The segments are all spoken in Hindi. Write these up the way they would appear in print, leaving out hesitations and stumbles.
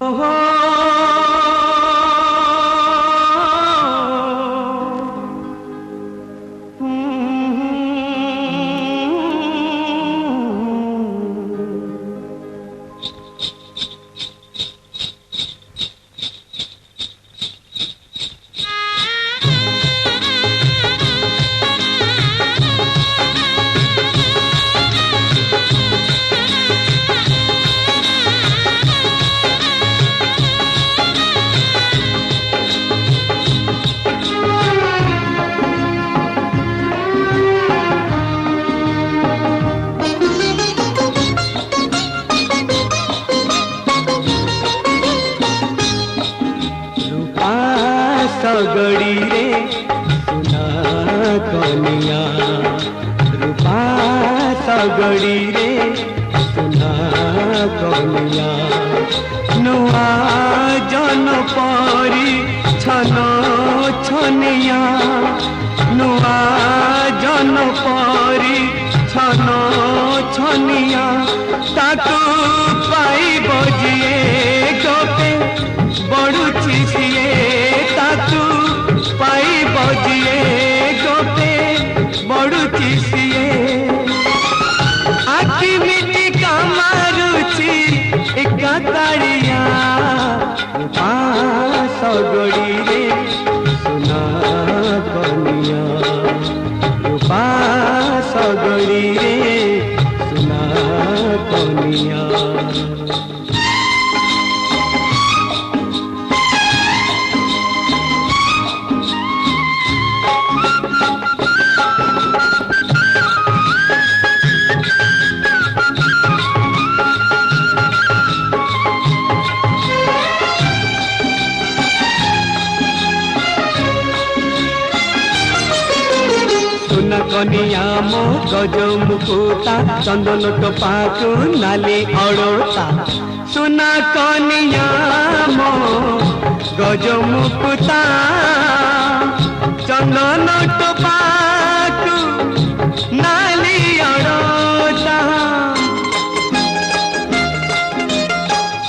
ओहो सगड़ी रे सुना कनिया रूपा सगड़ी रे सुना कनिया नुआ जन परी छन छनिया नुआ जन परी छन छनिया ताकू पाई बजिए गोपे बड़ुची सिए ताकू पाई बजिए गोपे बड़ुची सिए आखि मिटी कामारुची एका ताड़िया रूपा सगड़ी रे सुना कनिया रूपा सगड़ी रे सुना कनिया कनिया मो गज मुकुता चंदन टपाकू नाली अड़ोता सुना कनिया मो गज मुकुता चंदन टपाकू नाली अड़ोता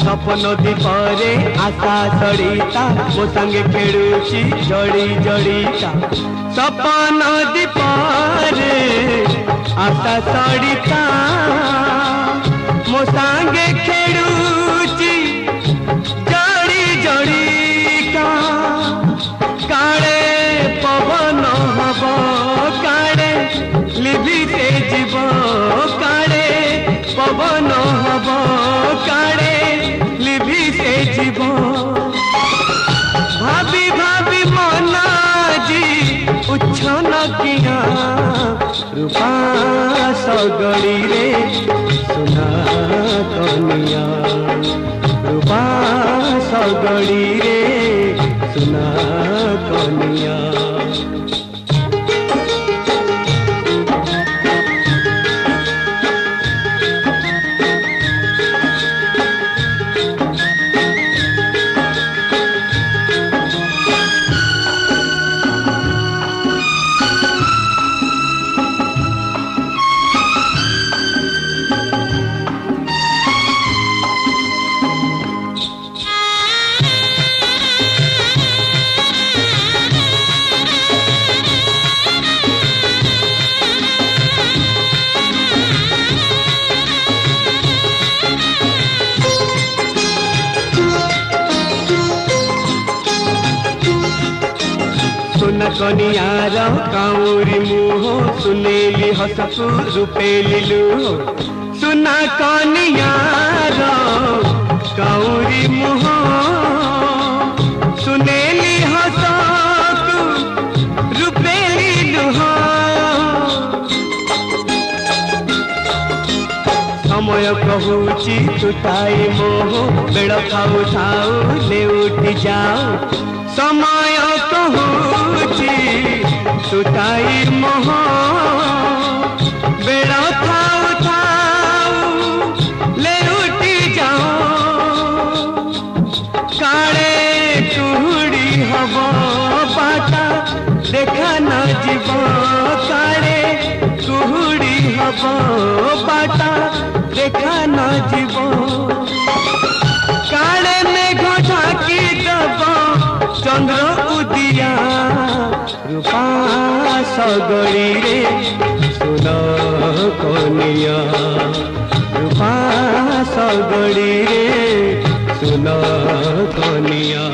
सपन दीपरे आशा सड़ीता मो संगे खेलुची जड़ी जड़ीता सपन दीपरे आशा सड़ीता मो संगे खेलुची जड़ी जड़ीता काले पवन हब काले लिभि से जीव काले पवन हब काले लिभि से जीव भाभी भाभी मनाजी उच्छन किया रूपा सगड़ी रे सुना कनिया रूपा सगड़ी रे सुना कनिया कनियार काउरी मुह सुनेली हसकू रूपेली लुह सुना कनियार काउरी मुह सुनेली हसकू रूपेली लुह समय कहूची तुटाई मोह बेड़ खाऊ थाऊ लेउटी जाओ समय कहूची तुटाई मोह बेड़ थाऊ थाऊ लेउटी जाओ काले कुहुड़ी हब बाटा देखा न जीव काले कुहुड़ी हब बाटा देखा न जीव काले में रूपा सगड़ी रे सुन कनिया रूपा सगड़ी रे सुन कनिया।